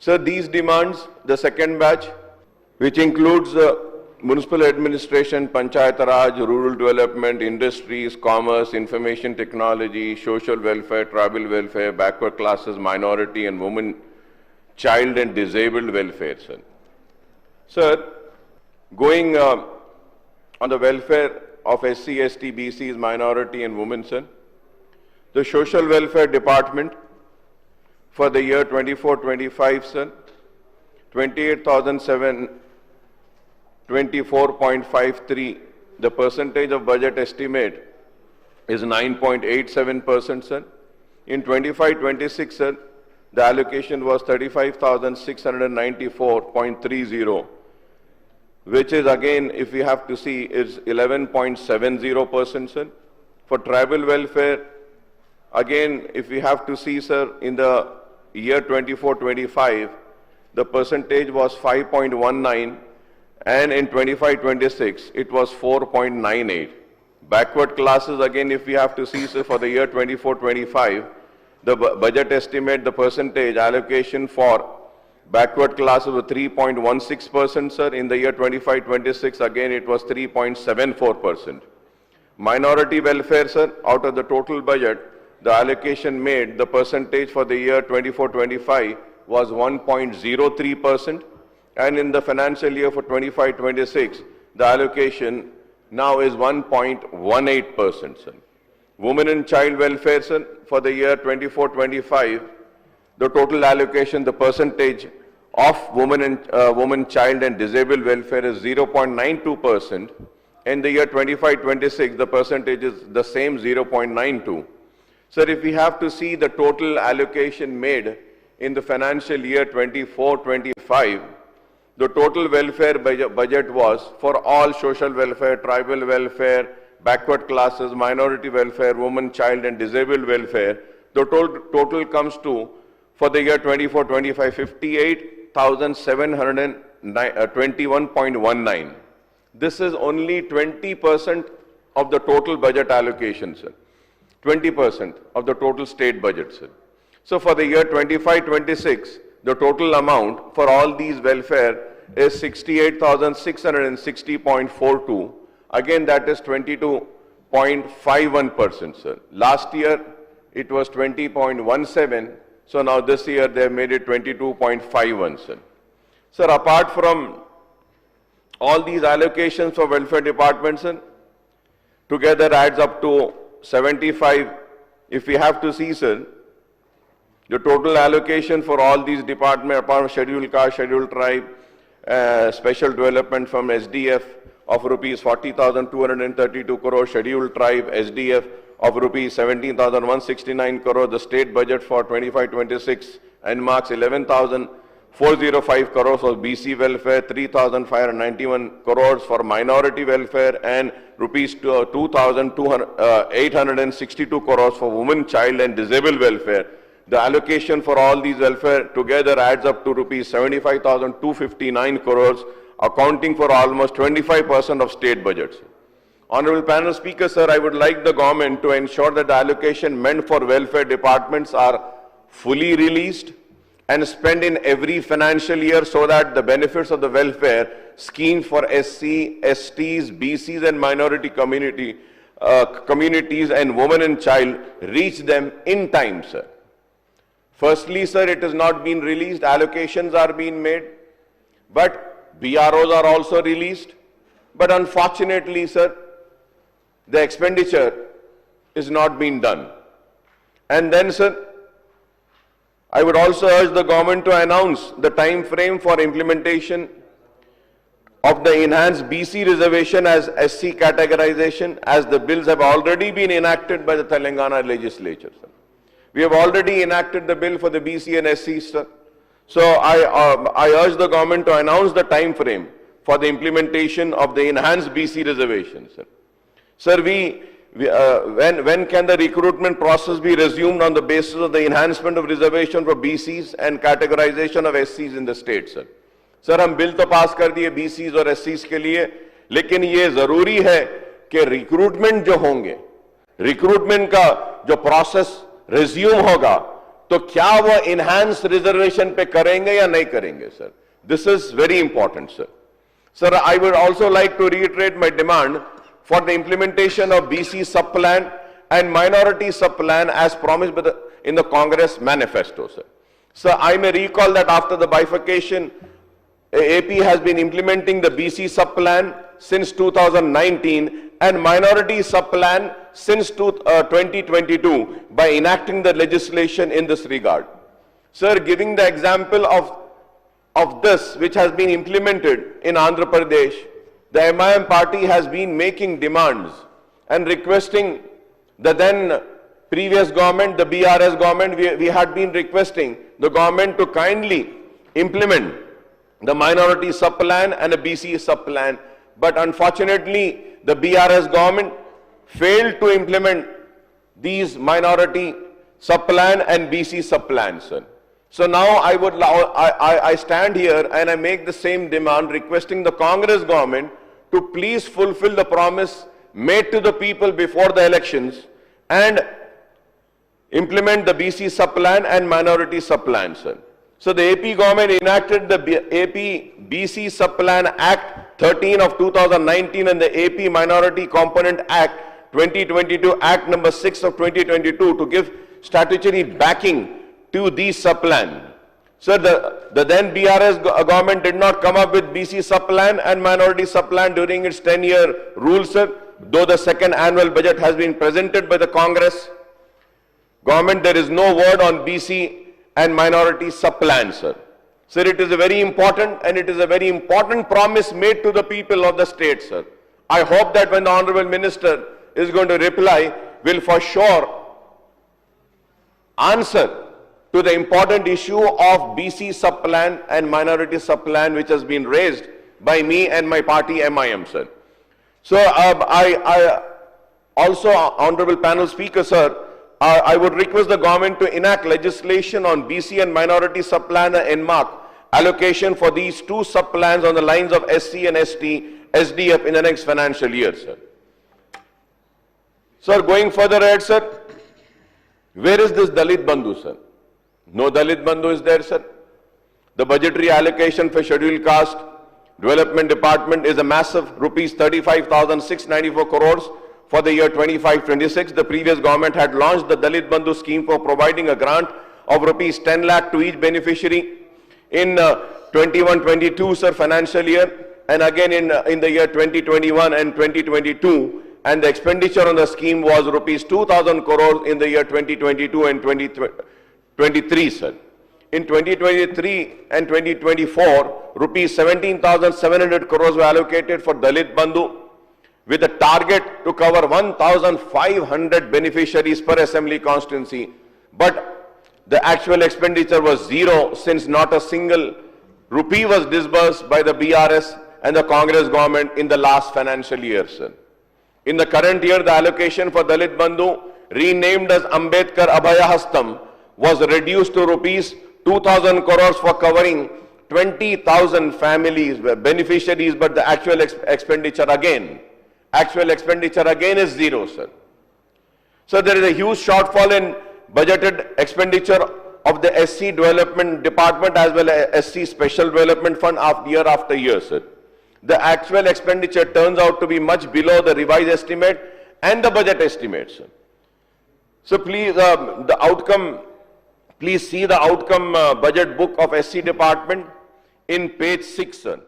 Sir, these demands, the second batch, which includes municipal administration, Panchayat Raj, rural development, industries, commerce, information technology, social welfare, tribal welfare, backward classes, minority and women, child and disabled welfare, sir. Sir, going on the welfare of SC, ST, BCs, minority and women, sir, the Social Welfare Department for the year 24-25, sir, 28,724.53. The percentage of budget estimate is 9.87%, sir. In 25-26, sir, the allocation was 35,694.30, which is again, if we have to see, is 11.70%, sir. For tribal welfare, again, if we have to see, sir, in the year 24-25, the percentage was 5.19, and in 25-26, it was 4.98. Backward classes, again, if we have to see, sir, for the year 24-25, the budget estimate, the percentage allocation for backward classes was 3.16%, sir. In the year 25-26, again, it was 3.74%. Minority welfare, sir, out of the total budget, the allocation made, the percentage for the year 24-25 was 1.03%, and in the financial year for 25-26, the allocation now is 1.18%, sir. Women and child welfare, sir, for the year 24-25, the total allocation, the percentage of women, child and disabled welfare is 0.92%. In the year 25-26, the percentage is the same, 0.92. Sir, if we have to see the total allocation made in the financial year 24-25, the total welfare budget was for all social welfare, tribal welfare, backward classes, minority welfare, women, child and disabled welfare. The total comes to, for the year 24-25, 58,721.19. This is only 20% of the total budget allocation, sir. 20% of the total state budget, sir. So for the year 25-26, the total amount for all these welfare is 68,660.42. Again, that is 22.51%, sir. Last year, it was 20.17. So now this year, they have made it 22.51, sir. Sir, apart from all these allocations for welfare departments, sir, together adds up to 75. If we have to see, sir, the total allocation for all these departments, apart from scheduled caste, scheduled tribe, special development from SDF of rupees 40,232 crore, scheduled tribe SDF of rupees 17,169 crore, the state budget for 25-26 and marks 11,405 crores for BC welfare, 3,591 crores for minority welfare, and rupees 2,862 crores for women, child and disabled welfare. The allocation for all these welfare together adds up to rupees 75,259 crores, accounting for almost 25% of state budgets. Honorable panel speaker, sir, I would like the government to ensure that the allocation meant for welfare departments are fully released and spent in every financial year so that the benefits of the welfare schemes for SC, STs, BCs and minority communities and women and child reach them in time, sir. Firstly, sir, it has not been released. Allocations are being made, but BROs are also released. But unfortunately, sir, the expenditure is not being done. And then, sir, I would also urge the government to announce the time frame for implementation of the enhanced BC reservation as SC categorization, as the bills have already been enacted by the Telangana legislature, sir. We have already enacted the bill for the BC and SC, sir. So I urge the government to announce the time frame for the implementation of the enhanced BC reservation, sir. Sir, when can the recruitment process be resumed on the basis of the enhancement of reservation for BCs and categorization of SCs in the state, sir? Sir, हम bill तो पास कर दिए BCs और SCs के लिए, लेकिन ये जरूरी है कि रिक्रूटमेंट जो होंगे, रिक्रूटमेंट का जो प्रोसेस रिज्यूम होगा, तो क्या वो इनहैंस रिजर्वेशन पे करेंगे या नहीं करेंगे sir? This is very important sir. Sir, I would also like to reiterate my demand for the implementation of BC sub-plan and minority sub-plan as promised by in the Congress manifesto, sir. Sir, I may recall that after the bifurcation, AP has been implementing the BC sub-plan since 2019 and minority sub-plan since 2022 by enacting the legislation in this regard. Sir, giving the example of this which has been implemented in Andhra Pradesh, the MIM party has been making demands and requesting the then previous government, the BRS government, we had been requesting the government to kindly implement the minority sub-plan and a BC sub-plan. But unfortunately, the BRS government failed to implement these minority sub-plan and BC sub-plans, sir. So now I stand here and I make the same demand requesting the Congress government to please fulfill the promise made to the people before the elections and implement the BC sub-plan and minority sub-plan, sir. So the AP government enacted the AP BC sub-plan Act 13 of 2019 and the AP Minority Component Act 2022 Act number 6 of 2022 to give statutory backing to these sub-plan. Sir, the then BRS government did not come up with BC sub-plan and minority sub-plan during its 10-year rule, sir, though the second annual budget has been presented by the Congress government, there is no word on BC and minority sub-plan, sir. Sir, it is a very important and it is a very important promise made to the people of the state, sir. I hope that when the Honorable Minister is going to reply, will for sure answer to the important issue of BC sub-plan and minority sub-plan which has been raised by me and my party MIM, sir. So I also, Honorable Panel Speaker, sir, I would request the government to enact legislation on BC and minority sub-plan and NMARC allocation for these two sub-plans on the lines of SC and ST, SDF in the next financial year, sir. Sir, going further ahead, sir, where is this Dalit Bandhu, sir? No Dalit Bandhu is there, sir. The budgetary allocation for scheduled caste development department is a massive rupees 35,694 crores for the year 25-26. The previous government had launched the Dalit Bandhu scheme for providing a grant of rupees 10 lakh to each beneficiary in 21-22, sir, financial year, and again in the year 2021 and 2022. And the expenditure on the scheme was rupees 2,000 crores in the year 2022 and 2023, sir. In 2023 and 2024, rupees 17,700 crores were allocated for Dalit Bandhu with a target to cover 1,500 beneficiaries per assembly constituency. But the actual expenditure was zero since not a single rupee was disbursed by the BRS and the Congress government in the last financial year, sir. In the current year, the allocation for Dalit Bandhu, renamed as Ambedkar Abhaya Hastam, was reduced to rupees 2,000 crores for covering 20,000 families, beneficiaries, but the actual expenditure again is zero, sir. So there is a huge shortfall in budgeted expenditure of the SC Development Department as well as SC Special Development Fund year after year, sir. The actual expenditure turns out to be much below the revised estimate and the budget estimates, sir. So please, please see the outcome budget book of SC Department in page 6, sir.